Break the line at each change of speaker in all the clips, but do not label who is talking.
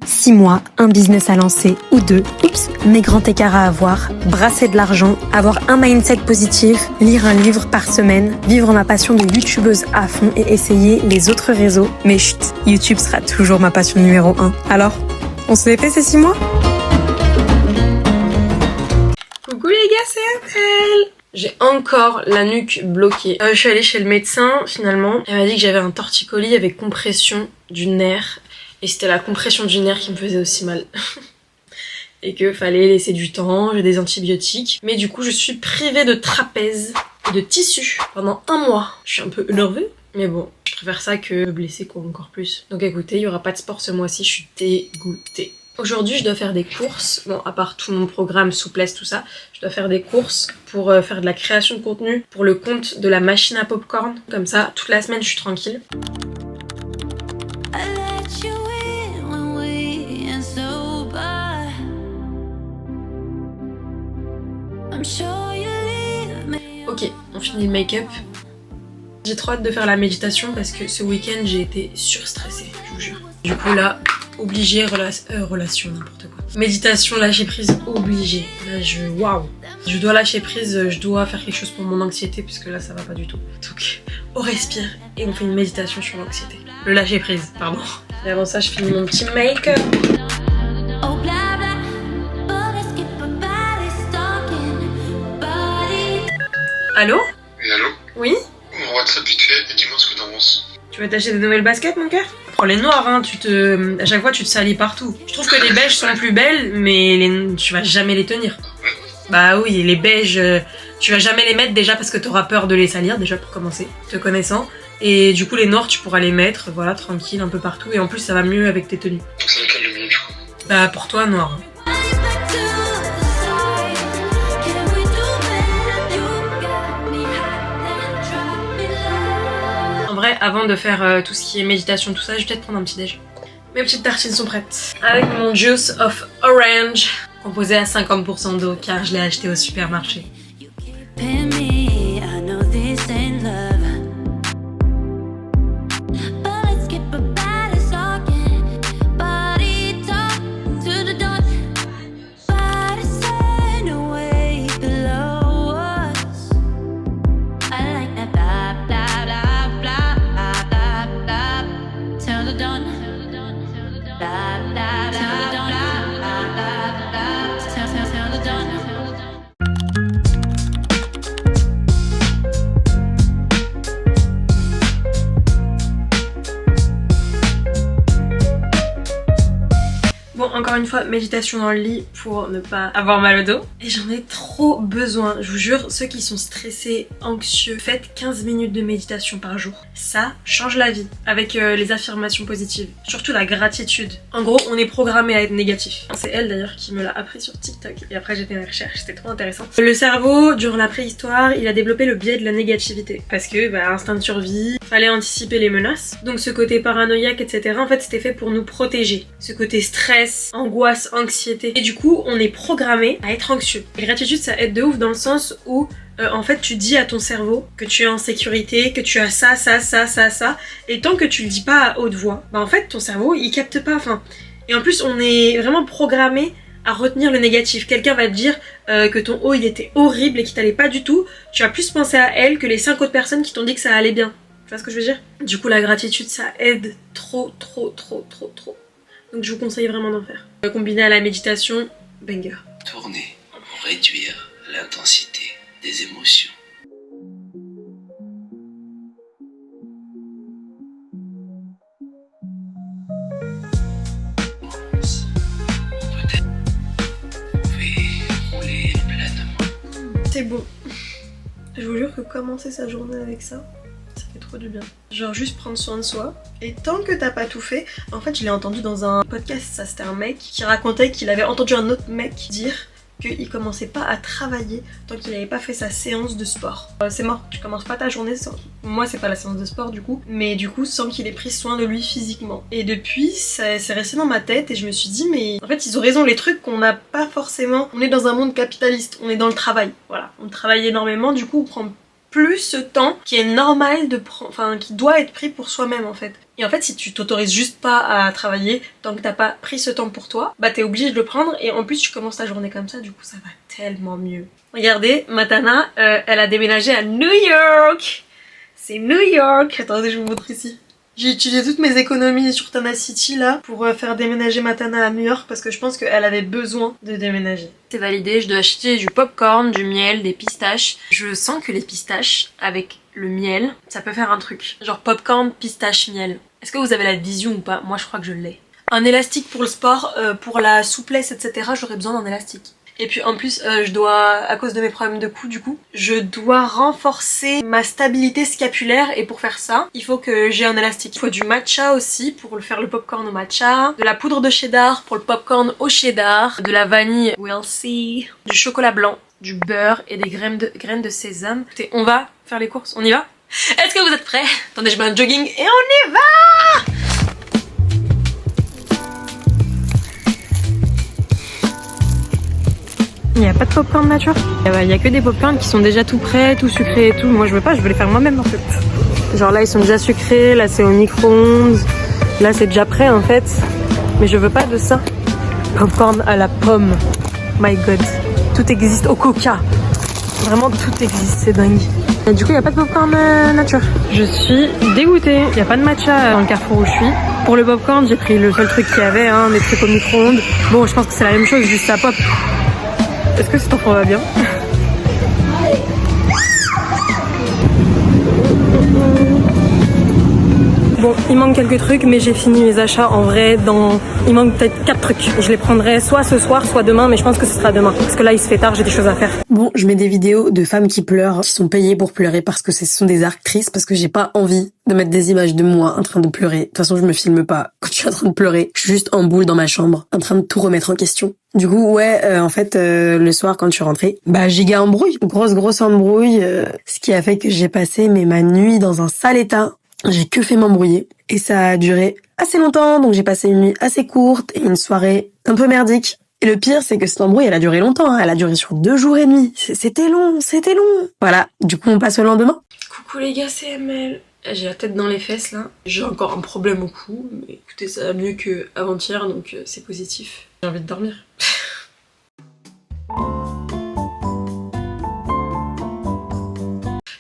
6 mois, un business à lancer ou 2, oups, mais grand écart à avoir, brasser de l'argent, avoir un mindset positif, lire un livre par semaine, vivre ma passion de youtubeuse à fond et essayer les autres réseaux. Mais chut, YouTube sera toujours ma passion numéro 1. Alors, on se les fait ces 6 mois ?
Coucou les gars, c'est Annelle. J'ai encore la nuque bloquée. Je suis allée chez le médecin finalement. Elle m'a dit que j'avais un torticolis avec compression du nerf. Et c'était la compression du nerf qui me faisait aussi mal. Et que fallait laisser du temps, j'ai des antibiotiques. Mais du coup je suis privée de trapèze et de tissu pendant 1 mois. Je suis un peu énervée. Mais bon, je préfère ça que me blesser quoi encore plus. Donc écoutez, il y aura pas de sport ce mois-ci, je suis dégoûtée. Aujourd'hui, je dois faire des courses. Bon, à part tout mon programme souplesse, tout ça, je dois faire des courses pour faire de la création de contenu pour le compte de la machine à popcorn. Comme ça, toute la semaine, je suis tranquille. Ok, on finit le make-up. J'ai trop hâte de faire la méditation parce que ce week-end, j'ai été surstressée, je vous jure. Du coup là, obligée, relation, n'importe quoi. Méditation, lâcher prise, obligée. Là, waouh. Je dois lâcher prise, je dois faire quelque chose pour mon anxiété parce que là, ça va pas du tout. Donc, on respire et on fait une méditation sur l'anxiété. Le lâcher prise, pardon. Et avant ça, je finis mon petit make-up. Allô ?
Oui, allô ?
Oui ?
Mon WhatsApp vite fait et dis-moi ce que t'en penses.
Tu veux t'acheter des nouvelles baskets, mon cœur ? Prends les noires, hein, à chaque fois tu te salis partout. Je trouve que les beiges sont plus belles, mais tu vas jamais les tenir.
Ouais.
Bah oui, les beiges, tu vas jamais les mettre déjà parce que t'auras peur de les salir, déjà pour commencer, te connaissant. Et du coup, les noirs, tu pourras les mettre, voilà, tranquille, un peu partout. Et en plus, ça va mieux avec tes tenues.
Donc c'est lequel le mieux du coup ?
Bah pour toi, noir. En vrai, avant de faire tout ce qui est méditation, tout ça, je vais peut-être prendre un petit déj. Mes petites tartines sont prêtes. Avec mon juice of orange, composé à 50% d'eau, car je l'ai acheté au supermarché. Bon, encore une fois, méditation dans le lit pour ne pas avoir mal au dos. Et j'en ai trop besoin. Je vous jure, ceux qui sont stressés, anxieux, faites 15 minutes de méditation par jour. Ça change la vie avec les affirmations positives. Surtout la gratitude. En gros, on est programmé à être négatif. C'est elle d'ailleurs qui me l'a appris sur TikTok. Et après, j'ai fait une recherche, c'était trop intéressant. Le cerveau, durant la préhistoire, il a développé le biais de la négativité. Parce que, instinct de survie, fallait anticiper les menaces. Donc ce côté paranoïaque, etc., en fait, c'était fait pour nous protéger. Ce côté stress, angoisse, anxiété. Et du coup, on est programmé à être anxieux. La gratitude, ça aide de ouf dans le sens où en fait, tu dis à ton cerveau que tu es en sécurité, que tu as ça, et tant que tu le dis pas à haute voix, en fait, ton cerveau, il capte pas, et en plus, on est vraiment programmé à retenir le négatif. Quelqu'un va te dire que ton haut, il était horrible et qu'il t'allait pas du tout, tu vas plus penser à elle que les 5 autres personnes qui t'ont dit que ça allait bien. Tu vois ce que je veux dire ? Du coup, la gratitude, ça aide trop. Donc je vous conseille vraiment d'en faire. Combiné à la méditation, banger.
Tourner pour réduire l'intensité des émotions. Peut-être vous pouvez rouler pleinement.
C'est bon. Je vous jure que commencer sa journée avec ça fait trop du bien. Genre juste prendre soin de soi. Et tant que t'as pas tout fait, en fait je l'ai entendu dans un podcast, ça c'était un mec qui racontait qu'il avait entendu un autre mec dire qu'il commençait pas à travailler tant qu'il avait pas fait sa séance de sport. C'est mort, tu commences pas ta journée sans... Moi c'est pas la séance de sport du coup, mais du coup sans qu'il ait pris soin de lui physiquement. Et depuis, c'est resté dans ma tête et je me suis dit mais en fait ils ont raison, les trucs qu'on n'a pas forcément... On est dans un monde capitaliste, on est dans le travail, voilà. On travaille énormément, du coup on prend plus ce temps qui est normal de prendre, enfin qui doit être pris pour soi-même en fait. Et en fait, si tu t'autorises juste pas à travailler tant que t'as pas pris ce temps pour toi, bah t'es obligé de le prendre et en plus tu commences ta journée comme ça, du coup ça va tellement mieux. Regardez, Matana, elle a déménagé à New York. C'est New York. Attendez, je vous montre ici. J'ai utilisé toutes mes économies sur Tana City là pour faire déménager Matana à New York parce que je pense qu'elle avait besoin de déménager. C'est validé, je dois acheter du popcorn, du miel, des pistaches. Je sens que les pistaches avec le miel, ça peut faire un truc. Genre popcorn, pistache, miel. Est-ce que vous avez la vision ou pas? Moi je crois que je l'ai. Un élastique pour le sport, pour la souplesse, etc. J'aurais besoin d'un élastique. Et puis en plus, je dois, à cause de mes problèmes de cou du coup, je dois renforcer ma stabilité scapulaire et pour faire ça, il faut que j'ai un élastique. Il faut du matcha aussi pour faire le popcorn au matcha, de la poudre de cheddar pour le popcorn au cheddar, de la vanille, we'll see, du chocolat blanc, du beurre et des graines de sésame. Écoutez, on va faire les courses, on y va? Est-ce que vous êtes prêts? Attendez, je mets un jogging et on y va!
Il n'y a pas de popcorn nature. Il y a que des popcorn qui sont déjà tout prêts, tout sucrés et tout. Moi je veux pas, je veux les faire moi-même en fait. Genre là ils sont déjà sucrés, là c'est au micro-ondes, là c'est déjà prêt en fait. Mais je veux pas de ça. Popcorn à la pomme. My god. Tout existe au coca. Vraiment tout existe, c'est dingue. Et du coup il n'y a pas de popcorn nature. Je suis dégoûtée. Il n'y a pas de matcha dans le Carrefour où je suis. Pour le popcorn j'ai pris le seul truc qu'il y avait, hein, des trucs au micro-ondes. Bon je pense que c'est la même chose, juste à pop. Est-ce que cet enfant va bien? Bon, il manque quelques trucs, mais j'ai fini mes achats en vrai il manque peut-être 4 trucs. Je les prendrai soit ce soir, soit demain, mais je pense que ce sera demain. Parce que là, il se fait tard, j'ai des choses à faire. Bon, je mets des vidéos de femmes qui pleurent, qui sont payées pour pleurer parce que ce sont des actrices, parce que j'ai pas envie de mettre des images de moi en train de pleurer. De toute façon, je me filme pas quand je suis en train de pleurer. Je suis juste en boule dans ma chambre, en train de tout remettre en question. Du coup, ouais, en fait, le soir, quand je suis rentrée, giga embrouille. Grosse embrouille. Ce qui a fait que j'ai passé ma nuits dans un sale état. J'ai que fait m'embrouiller. Et ça a duré assez longtemps, donc j'ai passé une nuit assez courte et une soirée un peu merdique. Et le pire, c'est que cette embrouille, elle a duré longtemps, hein. Elle a duré sur 2 jours et demi. C'était long. Voilà, du coup, on passe au lendemain.
Coucou les gars, c'est ML. J'ai la tête dans les fesses là. J'ai encore un problème au cou, mais écoutez, ça va mieux qu'avant-hier, donc c'est positif. J'ai envie de dormir.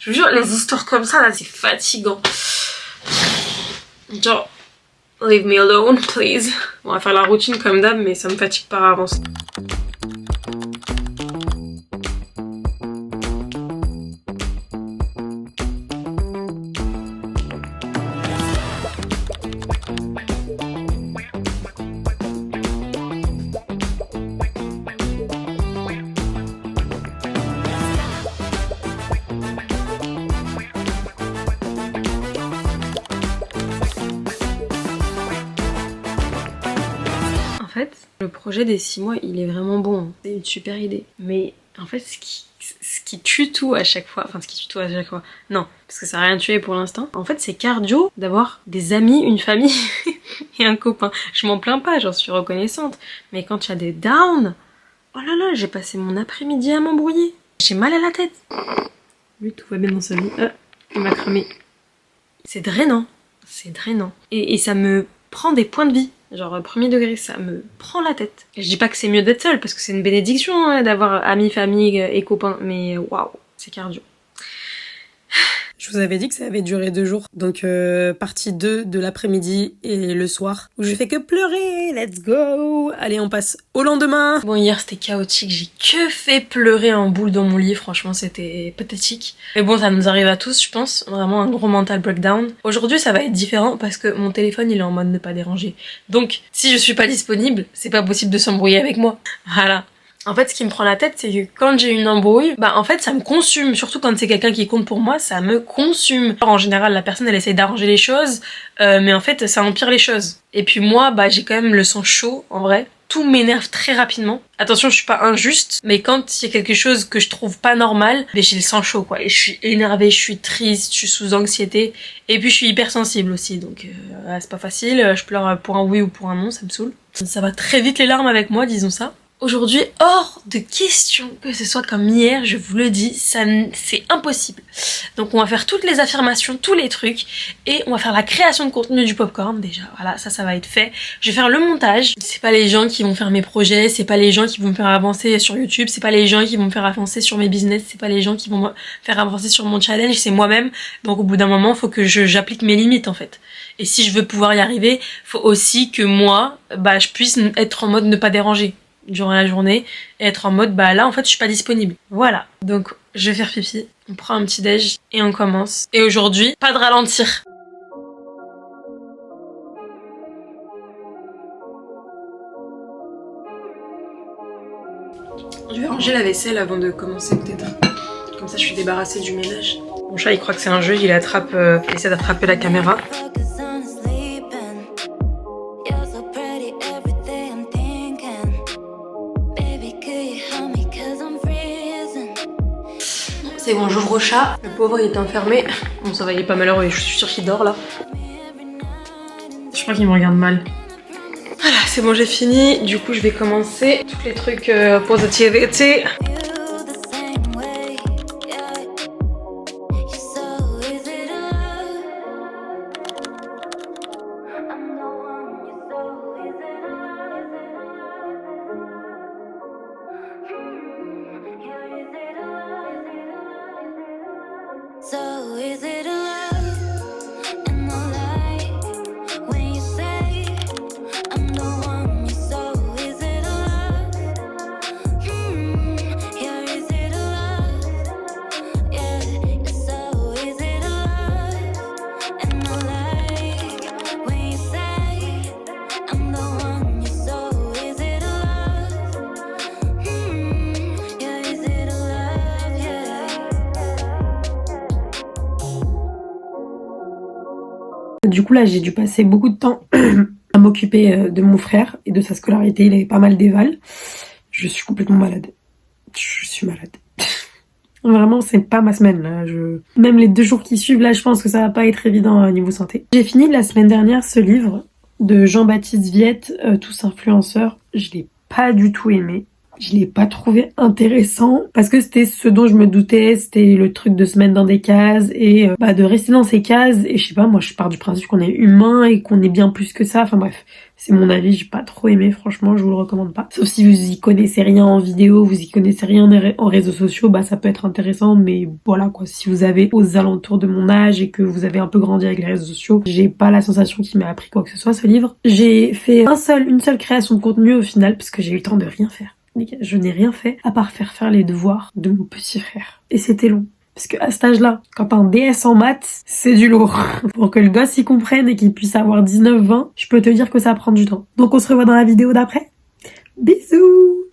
Je vous jure, les histoires comme ça là, c'est fatigant. Genre, leave me alone, please. On va faire la routine comme d'hab, mais ça me fatigue par avance. En fait, le projet des 6 mois, il est vraiment bon. Hein. C'est une super idée. Mais en fait, ce qui tue tout à chaque fois, non, parce que ça n'a rien tué pour l'instant. En fait, c'est cardio d'avoir des amis, une famille et un copain. Je m'en plains pas, j'en suis reconnaissante. Mais quand il y a des downs, oh là là, j'ai passé mon après-midi à m'embrouiller. J'ai mal à la tête. Lui, tout va bien dans sa vie. Il m'a cramé. C'est drainant. Et ça me prend des points de vie. Genre premier degré, ça me prend la tête. Et je dis pas que c'est mieux d'être seule, parce que c'est une bénédiction hein, d'avoir amis, famille et copains, mais waouh, c'est cardio. Je vous avais dit que ça avait duré 2 jours, donc partie 2 de l'après-midi et le soir, où je fais que pleurer, let's go. Allez, on passe au lendemain. Bon, hier c'était chaotique, j'ai que fait pleurer en boule dans mon lit, franchement c'était pathétique. Mais bon, ça nous arrive à tous, je pense, vraiment un gros mental breakdown. Aujourd'hui ça va être différent parce que mon téléphone il est en mode ne pas déranger. Donc, si je suis pas disponible, c'est pas possible de s'embrouiller avec moi. Voilà. En fait, ce qui me prend la tête, c'est que quand j'ai une embrouille, en fait, ça me consume. Surtout quand c'est quelqu'un qui compte pour moi, ça me consume. En général, la personne, elle essaie d'arranger les choses, mais en fait, ça empire les choses. Et puis moi, j'ai quand même le sang chaud, en vrai. Tout m'énerve très rapidement. Attention, je suis pas injuste, mais quand il y a quelque chose que je trouve pas normal, j'ai le sang chaud, quoi. Et je suis énervée, je suis triste, je suis sous anxiété. Et puis je suis hypersensible aussi, donc c'est pas facile. Je pleure pour un oui ou pour un non, ça me saoule. Ça va très vite les larmes avec moi, disons ça. Aujourd'hui, hors de question que ce soit comme hier, je vous le dis, c'est impossible. Donc on va faire toutes les affirmations, tous les trucs, et on va faire la création de contenu du popcorn déjà. Voilà, ça va être fait. Je vais faire le montage. C'est pas les gens qui vont faire mes projets, c'est pas les gens qui vont me faire avancer sur YouTube, c'est pas les gens qui vont me faire avancer sur mes business, c'est pas les gens qui vont me faire avancer sur mon challenge, c'est moi-même. Donc au bout d'un moment, faut que j'applique mes limites en fait. Et si je veux pouvoir y arriver, faut aussi que moi, je puisse être en mode ne pas déranger durant la journée et être en mode là en fait je suis pas disponible. Voilà, donc je vais faire pipi, on prend un petit déj et on commence. Et aujourd'hui, pas de ralentir. Je vais ranger la vaisselle avant de commencer peut-être. Comme ça je suis débarrassée du ménage. Mon chat il croit que c'est un jeu, il essaie d'attraper la caméra. C'est bon, j'ouvre au chat. Le pauvre il est enfermé. Bon ça va, il est pas malheureux, je suis sûre qu'il dort là. Je crois qu'il me regarde mal. Voilà, c'est bon, j'ai fini. Du coup je vais commencer tous les trucs positivité.
So is it a love and a lie when you say I'm the one you so is it a love? Yeah, is it a love? Yeah, so is it a love and a lie when you say I'm the one you so is it a love? Yeah, is it a love? Yeah.
Du coup là j'ai dû passer beaucoup de temps à m'occuper de mon frère et de sa scolarité, il avait pas mal d'éval. Je suis complètement malade. Je suis malade. Vraiment c'est pas ma semaine là. Même les 2 jours qui suivent là je pense que ça va pas être évident niveau santé. J'ai fini la semaine dernière ce livre de Jean-Baptiste Viette, Tous influenceurs. Je l'ai pas du tout aimé. Je l'ai pas trouvé intéressant parce que c'était ce dont je me doutais, c'était le truc de se mettre dans des cases et de rester dans ces cases. Et je sais pas, moi je pars du principe qu'on est humain et qu'on est bien plus que ça. Enfin bref, c'est mon avis, j'ai pas trop aimé, franchement, je vous le recommande pas. Sauf si vous y connaissez rien en vidéo, vous y connaissez rien en réseaux sociaux, ça peut être intéressant, mais voilà quoi, si vous avez aux alentours de mon âge et que vous avez un peu grandi avec les réseaux sociaux, j'ai pas la sensation qu'il m'a appris quoi que ce soit ce livre. J'ai fait une seule création de contenu au final parce que j'ai eu le temps de rien faire. Je n'ai rien fait à part faire les devoirs de mon petit frère. Et c'était long. Parce que à cet âge-là, quand t'as un DS en maths, c'est du lourd. Pour que le gosse y comprenne et qu'il puisse avoir 19-20, je peux te dire que ça prend du temps. Donc on se revoit dans la vidéo d'après. Bisous!